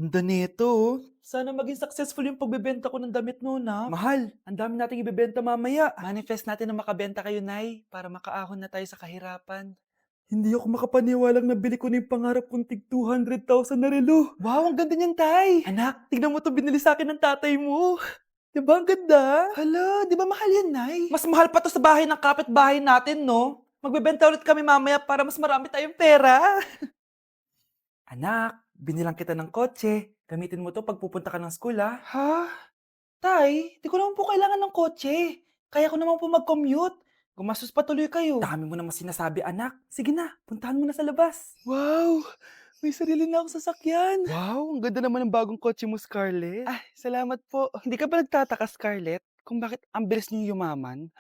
Ganda nito, oh. Sana maging successful yung pagbebenta ko ng damit noon, ha? Mahal, ang dami nating ibebenta mamaya. Manifest natin na makabenta kayo, Nay, para makaahon na tayo sa kahirapan. Hindi ako makapaniwalang nabili ko na yung pangarap kong tig 200,000 na relo. Wow, ang ganda niyan, Tay. Anak, tignan mo to binili sa akin ng tatay mo. Di ba ang ganda? Hala, di ba mahal yan, Nay? Mas mahal pa to sa bahay ng kapitbahay natin, no? Magbebenta ulit kami mamaya para mas marami tayong pera. Anak, binilang kita ng kotse. Gamitin mo to pag pupunta ka ng school, ha? Ha? Tay, di ko naman po kailangan ng kotse. Kaya ko naman po mag-commute. Gumastos pa tuloy kayo. Dami mo naman sinasabi, anak. Sige na, puntahan mo na sa labas. Wow! May sarili na akong sasakyan. Wow, ang ganda naman ng bagong kotse mo, Scarlett. Ah, salamat po. Hindi ka ba nagtataka, Scarlett, kung bakit ang bilis niyo yumaman?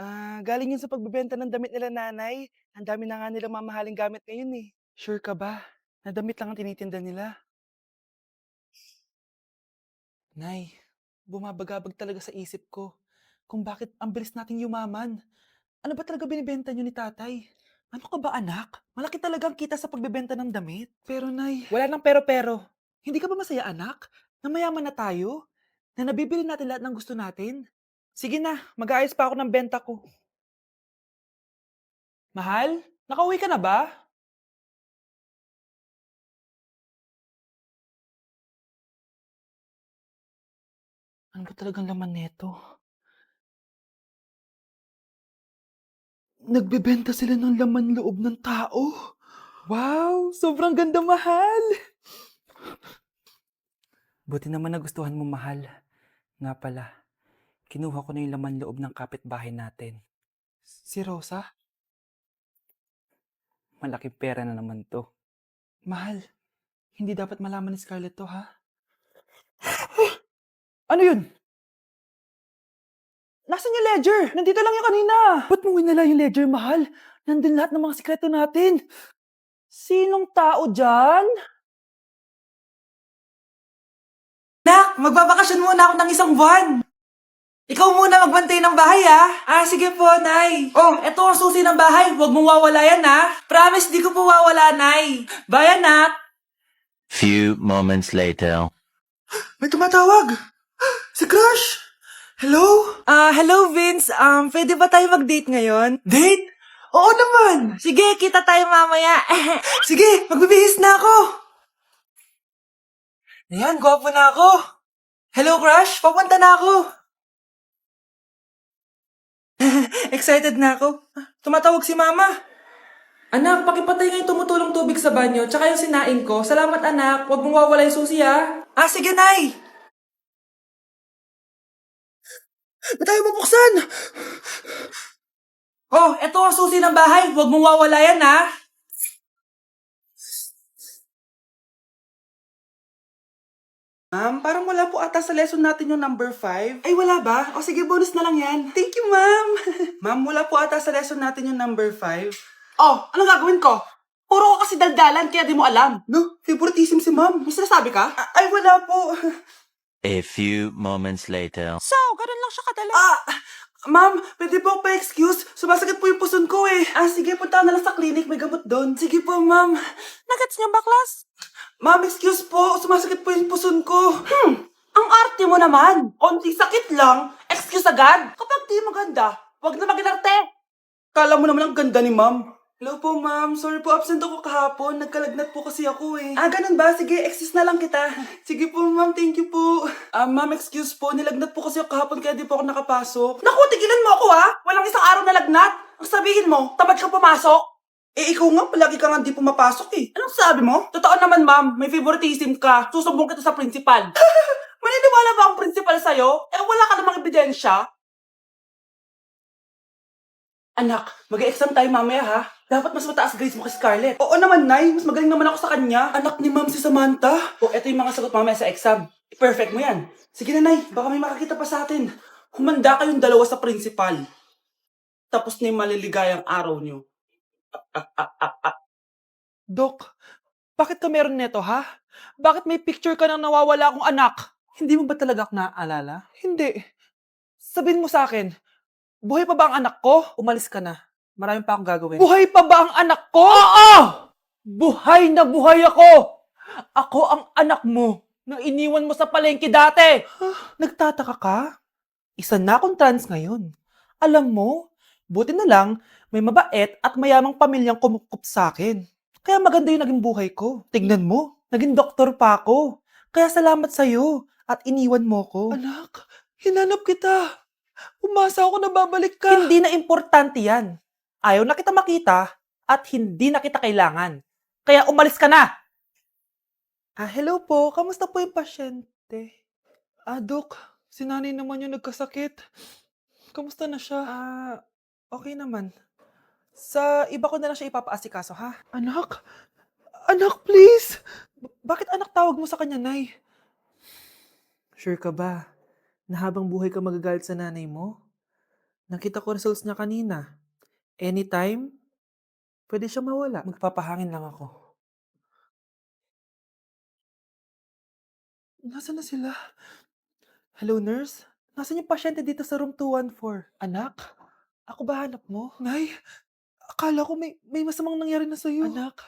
Galing yun sa pagbebenta ng damit nila nanay. Ang dami na nga nilang mamahaling gamit ngayon eh. Sure ka ba? Na damit lang ang tinitinda nila? Nay, bumabagabag talaga sa isip ko kung bakit ang bilis nating yumaman. Ano ba talaga binibenta niyo ni tatay? Ano ka ba anak? Malaki talaga ang kita sa pagbebenta ng damit. Pero nay, wala nang pero-pero. Hindi ka ba masaya anak? Na mayaman na tayo? Na nabibili natin lahat ng gusto natin? Sige na, mag-aayos pa ako ng benta ko. Mahal, nakauwi ka na ba? Ano ba talagang laman neto? Nagbebenta sila ng laman loob ng tao. Wow, sobrang ganda mahal. Buti naman nagustuhan mo mahal. Nga pala, kinuha ko na yung laman loob ng kapitbahay natin. Si Rosa? Malaking pera na naman to. Mahal, hindi dapat malaman ni Scarlett to, ha? Ano yun? Nasaan yung ledger? Nandito lang yung kanina. Ba't mo winala yung ledger, mahal? Nandun lahat ng mga sikreto natin. Sinong tao dyan? Nak, magbabakasyon muna ako ng isang buwan. Ikaw muna magbantay ng bahay, ah. Sige po, Nay. Oh, eto ang susi ng bahay. Huwag mong wawala yan, ha. Promise, di ko po wawala, Nay. Bye, anak. Few moments later. May tumatawag. Si Crush. Hello? Hello, Vince. Pwede ba tayo mag-date ngayon? Date? Oo naman. Sige, kita tayo mamaya. Sige, magbibihis na ako. Ayan, gwapo na ako. Hello, Crush. Papunta na ako. Excited na ako. Tumatawag si Mama. Anak, pakipatay nga yung tumutulong tubig sa banyo, tsaka yung sinain ko. Salamat, anak. Huwag mong wawala yung susi, ha? Sige, Nay. Ba't tayo mabuksan? Oh, eto ang susi ng bahay. Huwag mong wawala yan, ha? Parang wala po ata sa lesson natin yung number 5. Ay, wala ba? O sige, bonus na lang yan. Thank you, ma'am. Ma'am, wala po ata sa lesson natin yung number 5. Oh, anong gagawin ko? Puro ka kasi daldalan, kaya di mo alam. No, favoritism si ma'am. May sinasabi ka? Ay, wala po. A few moments later. So, ganun lang siya kadali. Ma'am, pwede po ako pa-excuse? Sumasakit po yung puson ko eh. Sige, punta na lang sa clinic. May gamot doon. Sige po, ma'am. Nagets niyo ba, class? Ma'am, excuse po. Sumasakit po yung puson ko. Ang arte mo naman. Onti sakit lang. Excuse agad. Kapag di maganda, wag na mag-inarte. Kala mo naman ang ganda ni ma'am. Hello po, ma'am. Sorry po, absent ako kahapon. Nagkalagnat po kasi ako eh. Ganun ba? Sige, excuse na lang kita. Sige po, ma'am. Thank you po. Ma'am, excuse po. Nilagnat po kasi ako kahapon kaya di po ako nakapasok. Naku, tigilan mo ako ha! Walang isang araw na lagnat. Ang sabihin mo, tamad ka pumasok? Ikaw nga, palagi ka nga di pumapasok eh. Anong sabi mo? Totoo naman, ma'am. May favoritism ka. Susumbong kita sa principal. Maniniwala ba ang principal sa'yo? Wala ka namang ebidensya. Anak, mag-exam tayo mamaya ha. Dapat mas mataas grades mo kay Scarlett. Oo naman, Nay. Mas magaling naman ako sa kanya. Anak ni Ma'am si Samantha. Eto yung mga sagot mamaya sa exam. Perfect mo yan. Sige na, Nay. Baka may makakita pa sa atin. Humanda kayong dalawa sa principal. Tapos na yung maliligayang araw nyo. Dok, bakit ka meron neto, ha? Bakit may picture ka ng nawawala akong anak? Hindi mo ba talaga ako naaalala? Hindi. Sabihin mo sa akin, buhay pa ba ang anak ko? Umalis ka na. Marami pa akong gagawin. Buhay pa ba ang anak ko? Oo! Buhay na buhay ako! Ako ang anak mo. na iniwan mo sa palengke dati. Nagtataka ka? Isa na akong trans ngayon. Alam mo, buti na lang may mabait at mayamang pamilyang kumukup sa akin. Kaya maganda yung naging buhay ko. Tignan mo, naging doktor pa ako. Kaya salamat sa'yo at iniwan mo ko. Anak, hinanap kita. Umasa ako na babalik ka. Hindi na importante yan. Ayaw na kita makita at hindi na kita kailangan. Kaya umalis ka na! Hello po. Kamusta po yung pasyente? Dok, si nanay naman yung nagkasakit. Kamusta na siya? Okay naman. Sa iba ko na lang siya ipapaasikaso, ha? Anak? Anak, please! Bakit anak tawag mo sa kanya, Nay? Sure ka ba? Na habang buhay ka magagalit sa nanay mo? Nakita ko results niya kanina. Anytime, pwede siya mawala. Magpapahangin lang ako. Nasaan na sila? Hello, nurse? Nasaan yung pasyente dito sa room 214? Anak? Ako ba hanap mo? Nay, akala ko may masamang nangyari na sa'yo. Anak,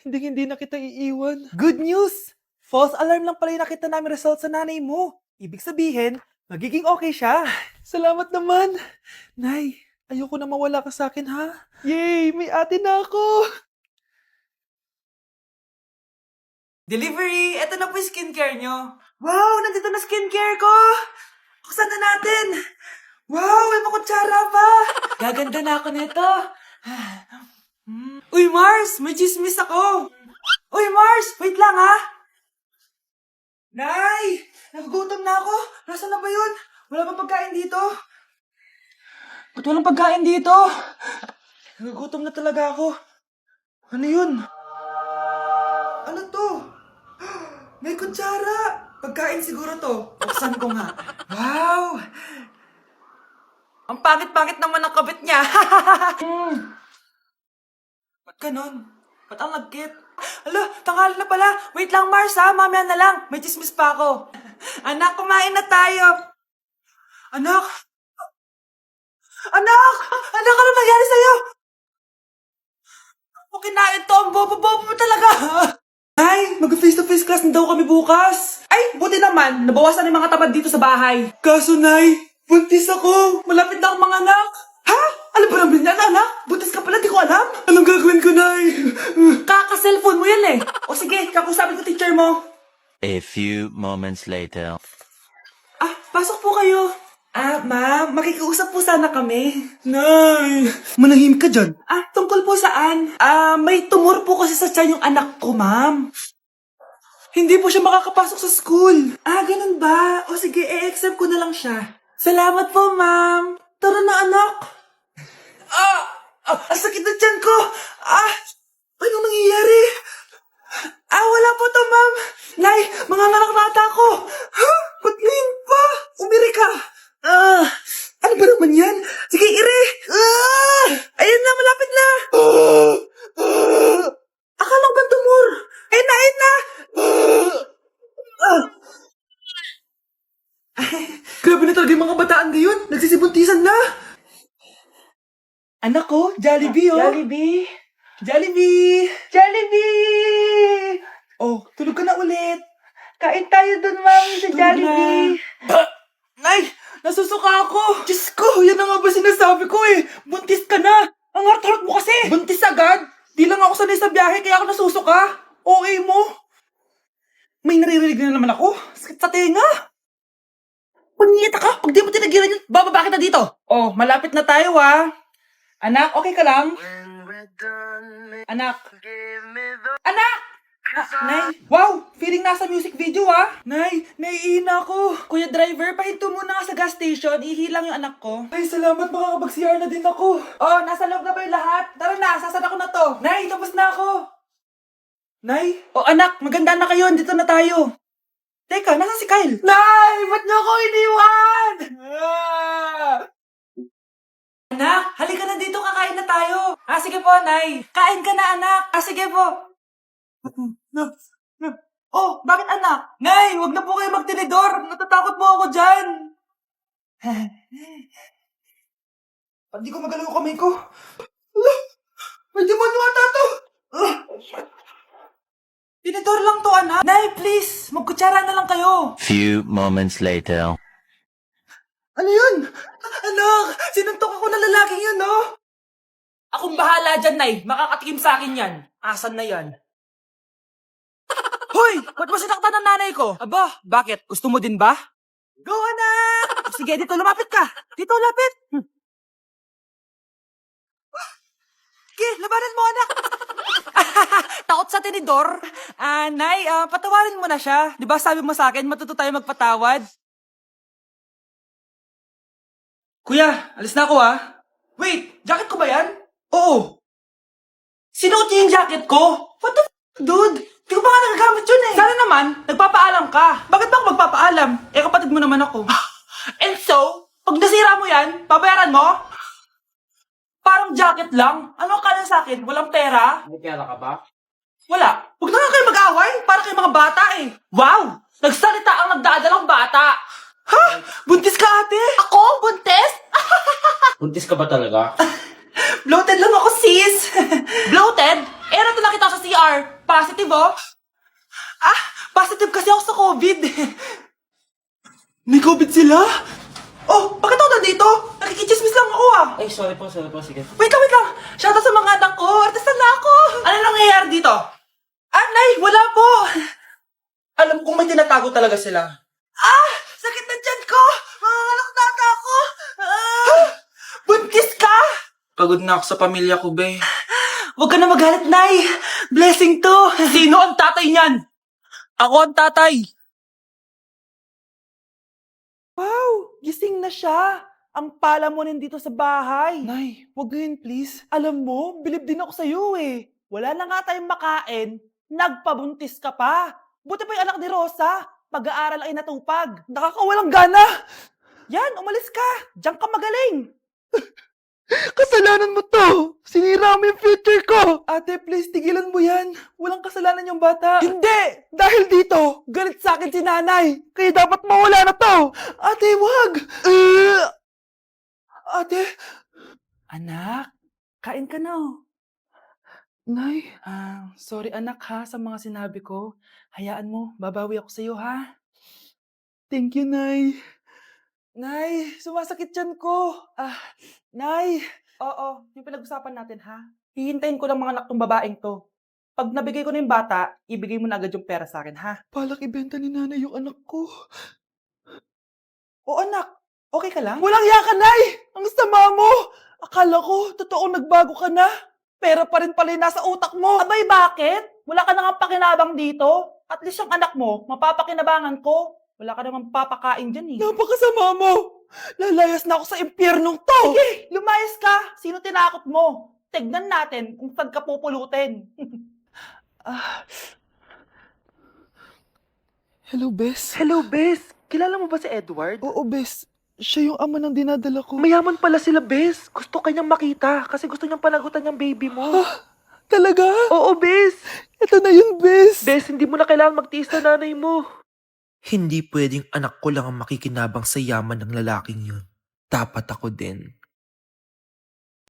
hindi na kita iiwan. Good news! False alarm lang pala yung nakita namin result sa nanay mo. Ibig sabihin, magiging okay siya. Salamat naman. Nay, ayoko na mawala ka sa akin, ha? Yay! May ate na ako! Delivery! Ito na po yung skincare nyo. Wow! Nandito na skincare ko! Buksan na natin! Wow! May makutsara pa! Gaganda na ako nito. Uy, Mars! May chismis ako! Uy, Mars! Wait lang, ha? Nay! Nagugutom na ako! Nasaan na ba yun? Wala bang pagkain dito? Ba't walang pagkain dito? Nagugutom na talaga ako. Ano yun? Ano to? May kutsara! Pagkain siguro to. Buksan ko nga. Wow! Ang pangit-pangit naman ng kabit niya. Ba't ganon? Ba't ang lagkit? Alo, tanghali na pala. Wait lang, Mars, ha? Mamaya na lang. May chismis pa ako. Anak, kumain na tayo. Anak! Anak! Anak, ano nangyari sa'yo? Ako kinain to. Ang bobo-bobo mo talaga. Ay, mag-face-to-face class na daw kami bukas. Ay, buti naman. Nabawasan yung mga tamad dito sa bahay. Kaso, Nay, buntis ako. Malapit na akong mga anak. Ha? Alam ba naman yan, anak? Buntis ka pala, di ko alam. Anong gagawin ko, Nay? Kaka-cellphone mo yan eh. O sige, kakusapin ko teacher mo. A few moments later. Pasok po kayo. Ma'am, makikiusap po sana kami. Nay! Manahim ka dyan. Tungkol po saan? May tumor po kasi sa tiyan yung anak ko, ma'am. Hindi po siya makakapasok sa school. Ganun ba? O sige, i-exempt ko na lang siya. Salamat po, ma'am. Tara na, anak. Ang sakit na tiyan ko. Anong nangyayari? Wala po to, ma'am. Nay, mga ngalak-nata ko. Ba't ngayon pa? Umiri ka. Ano ba naman yan? Sige, ire. Ayan na, malapit na. Akala ko ba tumor? Ayun na. Grabe na talaga yung mga bataan ngayon. Nagsisibuntisan na. Anak ko, Jollibee, oh. Jollibee. Oh, tulog ka na ulit. Kain tayo dun, mami, sa Jollibee. Nay, nasusuka ako. Diyos ko, yan na nga ba sinasabi ko eh. Buntis ka na. Ang harot-harot mo kasi. Buntis agad? Di lang ako sanay sa biyahe kaya ako nasusuka. Okay mo? May naririnig na naman ako. Sakit sa tenga. Pangita ka. Pag di mo tinagilan yun, bababa kita dito. Oh, malapit na tayo Anak, okay ka lang? Anak. Anak! Nay, wow! Feeling nasa music video Nay, naiihina ako. Kuya driver, pahinto muna nga sa gas station. Ihilang yung anak ko. Ay, salamat. Makakapag-CR na din ako. Oh, nasa loob na ba yung lahat? Tara na, sasara ko na to. Nay, tapos na ako. Nay? Oh, anak, maganda na kayo. Dito na tayo. Teka, nasa si Kyle? Nay, ba't niyo ako iniwan? Anak, halika na dito, kakain na tayo. Sige po, Nay. Kain ka na, anak. Sige po. Oh, bakit anak? Nay, wag na po kayo magtinidor. Natatakot po ako dyan. Hindi ko magalaw ang kamay ko. May demonyo ata to. Tinidor lang to, anak. Nay, please, magkutsara na lang kayo. Few moments later. Ano yun? Anak, sinuntok ako ng lalaking yun, no? Akong bahala dyan, Nay. Makakatikim sa akin yan. Asan na yan? Hoy! Ba't mo sinaktan ng nanay ko? Aba, bakit? Gusto mo din ba? Go, anak! Sige, dito lumapit ka. Dito lapit. Sige, labanan mo, anak. Takot sa tinidor? Nay, patawarin mo na siya. Di ba sabi mo sa akin, matuto tayo magpatawad? Kuya, alis na ako Wait, jacket ko ba yan? Oo. Sinuot niya yung jacket ko? What the dude? Di ko pa nga nagagamit yun Sana naman, nagpapaalam ka. Bakit ba ako magpapaalam? Kapatid mo naman ako. And so, pag nasira mo yan, babayaran mo? Parang jacket lang. Ano ka na sa akin? Walang pera? May pera ka ba? Wala. Huwag na nga kayo mag-away. Para kayo mga bata Wow! Nagsalita ang nagdadalang bata. Ha? Buntis ka, ate? Ako? Buntis? Buntis ka ba talaga? Bloated lang ako, sis. Bloated? Nato nakita ko sa CR. Positive, positive kasi ako sa COVID. May COVID sila? Oh, bakit ako nandito? Nakikichismis lang ako, Ay, sorry po, sige. Wait lang. Shoutout sa mga anak ko. Artista na ako. Ano nangyayari dito? Nay, wala po. Alam kong may tinatago talaga sila. Sakit na tiyan ko. Mangangalak na ata ako. Buntis ka? Pagod na ako sa pamilya ko, be. Huwag ka na magalit, Nay. Blessing to. Sino ang tatay niyan? Ako ang tatay. Wow, gising na siya. Ang pala mo nandito sa bahay. Nay, wag ganyan please. Alam mo, bilib din ako sa'yo Wala na nga tayong makain, nagpabuntis ka pa. Buti pa yung anak ni Rosa, pag-aaral ay natupag. Nakakawalang gana. Yan, umalis ka. Diyan ka magaling. Kasalanan mo to. Sinira mo yung future ko. Ate, please, tigilan mo yan. Walang kasalanan yung bata. Hindi! Dahil dito, galit sa akin si nanay. Kaya dapat mawala na to. Ate, wag! Ate! Anak, kain ka na Nay, sorry anak sa mga sinabi ko. Hayaan mo, babawi ako sa'yo Thank you, Nay. Nay, sumasakit tiyan ko. Nay. Oo, yung pinag-usapan natin Hihintayin ko lang mga anak tong babaeng to. Pag nabigay ko na yung bata, ibigay mo na agad yung pera sa akin, Balak ibenta ni nanay yung anak ko. O anak, okay ka lang? Walang iya ka, Nay! Ang sama mo! Akala ko, totoong nagbago ka na. Pera pa rin pala yung nasa utak mo. Abay, bakit? Wala ka nang pakinabang dito. At least yung anak mo, mapapakinabangan ko. Wala ka namang papakain dyan Napakasama mo! Lalayas na ako sa impyernong to! Sige, lumayas ka! Sino tinakot mo? Tignan natin kung saan ka pupulutin. Hello, Bes. Hello, Bes. Kilala mo ba si Edward? Oo, Bes. Siya yung ama ng dinadala ko. Mayaman pala sila, Bes. Gusto kanyang makita kasi gusto niyang panagutan yung baby mo. Talaga? Oo, Bes. Ito na yun, Bes. Bes, hindi mo na kailangan magtiis na nanay mo. Hindi pwedeng anak ko lang ang makikinabang sa yaman ng lalaking yun. Dapat ako din.